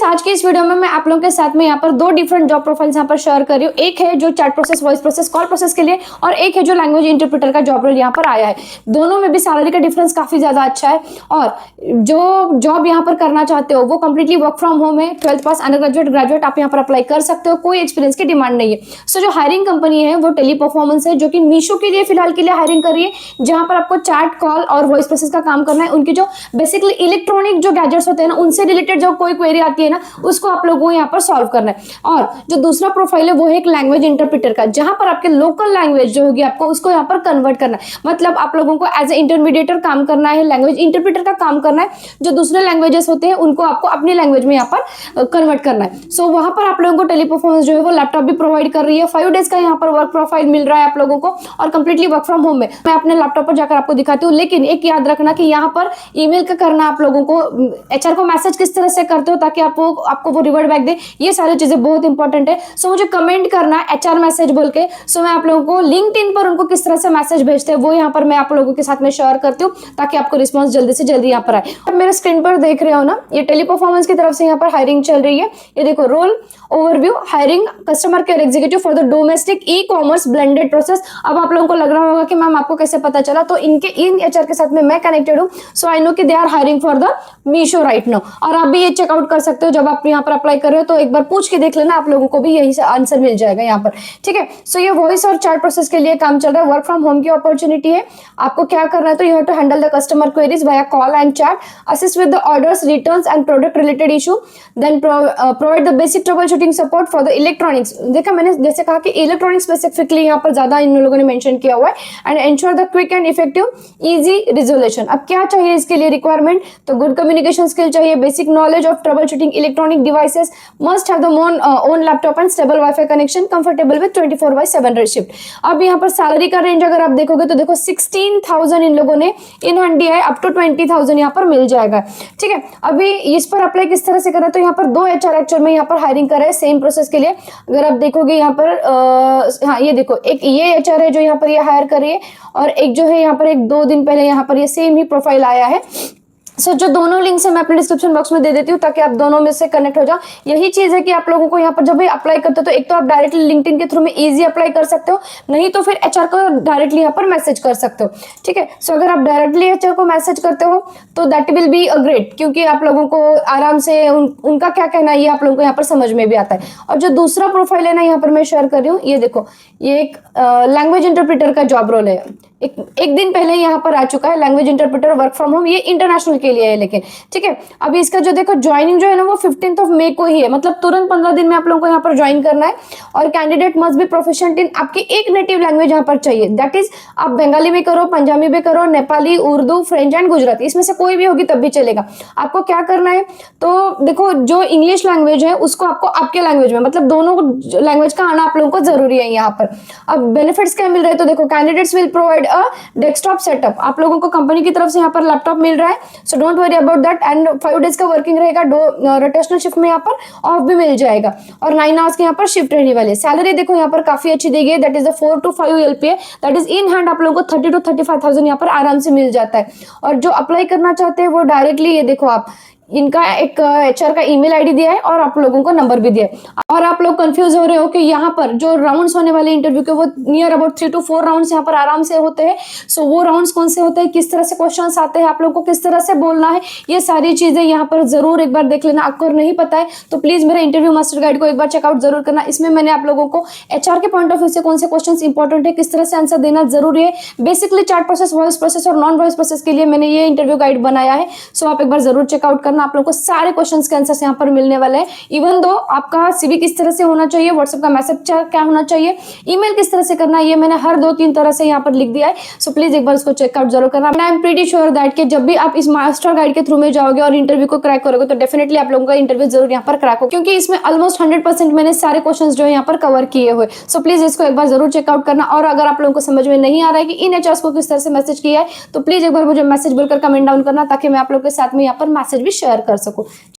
आज की इस वीडियो में मैं आप लोगों के साथ में यहाँ पर दो डिफरेंट जॉब प्रोफाइल्स यहाँ पर शेयर कर रही हूँ। एक है जो chat process, voice process, call process के लिए, और एक है जो लैंग्वेज इंटरप्रेटर का जॉब रोल यहाँ पर आया है। दोनों में भी सैलरी का डिफरेंस काफी ज्यादा अच्छा है और जो जॉब यहाँ पर करना चाहते हो वो कंप्लीटली वर्क फ्रॉम होम है। 12th पास, अंडर ग्रेजुएट, ग्रेजुएट आप यहाँ पर अप्लाई कर सकते हो, कोई एक्सपीरियंस की डिमांड नहीं है। सो जो हायरिंग कंपनी है वो टेली परफॉर्मेंस है, जो कि मीशो के लिए फिलहाल के लिए हायरिंग कर रही है, जहां पर आपको चैट, कॉल और वॉइस प्रोसेस का काम करना है। उनकी जो बेसिकली इलेक्ट्रॉनिक जो गैजेट्स होते हैं ना, उनसे रिलेटेड जो कोई क्वेरी आती है ना, उसको आप लोगों को यहाँ पर सॉल्व करना है। और जो दूसरा प्रोफाइल है वो है एक लैंग्वेज इंटरप्रेटर का, जहां पर आपके लोकल लैंग्वेज जो होगी आपको उसको यहाँ पर कन्वर्ट करना है। मतलब आप लोगों को एज ए इंटरमीडिएटर काम करना है, लैंग्वेज इंटरप्रेटर का काम करना है। जो दूसरे लैंग्वेजेस होते हैं उनको आपको अपनी लैंग्वेज में यहाँ पर कन्वर्ट करना है। सो वहां पर आप लोगों को टेली परफॉर्मेंस जो है वो लैपटॉप भी प्रोवाइड कर रही है। 5 डेज का यहाँ पर वर्क प्रोफाइल मिल रहा है आप लोगों को और कंप्लीटली वर्क फ्रॉम होम में। मैं अपने लैपटॉप पर जाकर आपको दिखाती हूँ, लेकिन एक याद रखना कि यहाँ पर ईमेल का करना आप लोगों को, एचआर को मैसेज किस तरह से करते हो ताकि आपको वो रिवर्ट बैक दे, ये सारी चीजें बहुत इंपॉर्टेंट है। सो मुझे कमेंट करना है एचआर मैसेज बोल के। सो मैं आप लोगों को लिंक्डइन पर उनको किस तरह से मैसेज भेजते हैं वो यहाँ पर मैं आप लोगों के साथ में शेयर करती हूँ, ताकि आपको रिस्पॉन्स जल्दी से जल्दी यहाँ पर आए। अब मेरे स्क्रीन पर देख रहे हो ना, ये टेली परफॉर्मेंस की तरफ से यहाँ पर हायरिंग चल रही है। ये देखो, role overview, hiring customer care executive for the domestic e commerce blended process. अब आप लोगों को लग रहा होगा कि मैम आपको कैसे पता चला, तो इन एचआर के साथ में मैं कनेक्टेड हूँ। सो आई नो कि they are hiring for the Meesho right now. और आप भी ये चेकआउट कर सकते हो, जब आप यहाँ पर अप्लाई कर रहे हो तो एक बार पूछ के देख लेना, आप लोगों को भी यही से आंसर मिल जाएगा यहाँ पर। ठीक है, सो ये वॉइस और चैट प्रोसेस के लिए काम चल रहा है, वर्क फ्रॉम होम की अपॉर्चुनिटी है। आपको क्या करना है, तो you have to handle the customer queries via call and chat, assist with the orders, returns and product related issue, then provide the basic troubleshooting support for the electronics. देखा मैंने जैसे कहा कि इलेक्ट्रॉनिक्स स्पेसिफिकली यहाँ पर ज्यादा इन लोगों ने मेंशन किया हुआ है। And ensure the quick and effective easy resolution. अब क्या चाहिए इसके लिए रिक्वायरमेंट, तो गुड कम्युनिकेशन स्किल चाहिए, basic knowledge of trouble shooting electronic devices, must have the own laptop and stable wifi connection, comfortable with 24/7 shift. अब यहाँ पर सैलरी का रेंज अगर आप देखोगे तो देखो 16,000 इन लोगों ने इन हैंड दिया है, अप टू 20,000 यहाँ पर मिल जाएगा। ठीक है, अभी इस पर अप्लाई किस तरह से करें, तो यहाँ पर दो एचआर एक्चुअल में यहाँ पर हायरिंग कर रहे हैं सेम प्रोसेस के लिए। अगर आप देखोगे यहाँ पर हाँ ये देखो, एक ये एचआर है जो यहाँ पर ये हायर कर रही है, और एक जो है यहाँ पर एक 2 दिन पहले यहाँ पर ये सेम ही प्रोफाइल आया है। सो जो दोनों लिंक्स है मैं अपने डिस्क्रिप्शन बॉक्स में दे देती हूँ, ताकि आप दोनों में से कनेक्ट हो जाओ। यही चीज है कि आप लोगों को यहाँ पर जब भी अप्लाई करते हो तो एक तो आप डायरेक्टली लिंक्डइन के थ्रू में इजी अप्लाई कर सकते हो, नहीं तो फिर एचआर को डायरेक्टली यहाँ पर मैसेज कर सकते हो। ठीक है, सो अगर आप डायरेक्टली एचआर को मैसेज करते हो तो that will be a great, क्योंकि आप लोगों को आराम से उनका क्या कहना है ये आप लोगों को यहाँ पर समझ में भी आता है। और जो दूसरा प्रोफाइल है ना यहाँ पर मैं शेयर कर रही हूँ, ये देखो, ये एक लैंग्वेज इंटरप्रेटर का जॉब रोल है। एक दिन पहले यहाँ पर आ चुका है, language interpreter work from home, ये इंटरनेशनल के लिए है लेकिन। ठीक है, अभी इसका जो देखो ज्वाइनिंग जो है ना वो 15 मई को ही है, मतलब तुरंत 15 दिन में आप लोगों को यहाँ पर ज्वाइन करना है। और कैंडिडेट मस्ट बी प्रोफिशिएंट इन, आपकी एक नेटिव लैंग्वेज यहाँ पर चाहिए, दैट इज आप बंगाली में करो, पंजाबी में करो, नेपाली, उर्दू, फ्रेंच एंड गुजराती, इसमें से कोई भी होगी तब भी चलेगा। आपको क्या करना है, तो देखो जो इंग्लिश लैंग्वेज है उसको आपको आपके लैंग्वेज में, मतलब दोनों लैंग्वेज का आना आप लोगों को जरूरी है यहाँ पर। अब बेनिफिट्स क्या मिल रहे हैं, तो देखो candidates will provide desktop setup, आप लोगों को कंपनी की तरफ से यहाँ पर लैपटॉप मिल रहा है। So don't worry about that. And 5 days का वर्किंग रहेगा, रोटेशनल शिफ्ट में यहाँ पर ऑफ भी मिल जाएगा, और 9 आवर्स के यहाँ पर शिफ्ट रहने वाले। सैलरी देखो यहाँ पर काफी अच्छी दी गई है, that is the 4 to 5 LPA, that is in hand आप लोगों को 30 to 35,000 यहाँ पर आराम से मिल जाता है। और जो अप्लाई करना चाहते हैं वो डायरेक्टली, ये देखो आप, इनका एक एचआर का ईमेल आईडी दिया है और आप लोगों को नंबर भी दिया है। और आप लोग कंफ्यूज हो रहे हो कि यहाँ पर जो राउंड्स होने वाले इंटरव्यू के वो नियर अबाउट 3 to 4 राउंड्स यहाँ पर आराम से होते हैं। सो वो राउंड्स कौन से होते हैं, किस तरह से क्वेश्चंस आते हैं, आप लोगों को किस तरह से बोलना है, ये सारी चीजें यहाँ पर जरूर एक बार देख लेना। आपको नहीं पता है तो प्लीज मेरा इंटरव्यू मास्टर गाइड को एक बार चेकआउट जरूर करना। इसमें मैंने आप लोगों को एचआर के पॉइंट ऑफ व्यू से कौन से क्वेश्चन इंपॉर्टेंट है, किस तरह से आंसर देना जरूरी है, basically chat process, voice process और नॉन वॉइस प्रोसेस के लिए मैंने ये इंटरव्यू गाइड बनाया है। सो आप एक बार जरूर चेकआउट करना, आप लोगों को सारे क्वेश्चंस के आंसर्स यहाँ पर मिलने वाले हैं। इवन दो आपका सीवी किस तरह से होना चाहिए, व्हाट्सएप का मैसेज क्या होना चाहिए, ईमेल किस तरह से करना है, ये मैंने हर 2-3 तरह से यहाँ पर लिख दिया है। सो प्लीज एक बार इसको चेकआउट जरूर करना। I am pretty sure that कि जब भी आप इस मास्टर गाइड के थ्रू में जाओगे और इंटरव्यू को क्रैक करोगे तो डेफिनेटली आप लोगों का इंटरव्यू जरूर यहाँ पर क्रैक हो, क्योंकि इसमें ऑलमोस्ट 100% मैंने सारे क्वेश्चन जो है यहाँ पर कवर किए हुए। सो प्लीज इसको एक बार जरूर चेकआउट करना। और अगर आप लोगों को समझ में नहीं आ रहा है कि इन एचआर को किस तरह से मैसेज किया है, तो प्लीज एक बार मुझे मैसेज बोलकर कमेंट डाउन करना, ताकि मैं आप लोगों के साथ में यहाँ पर मैसेज भी शेयर कर सकूँ।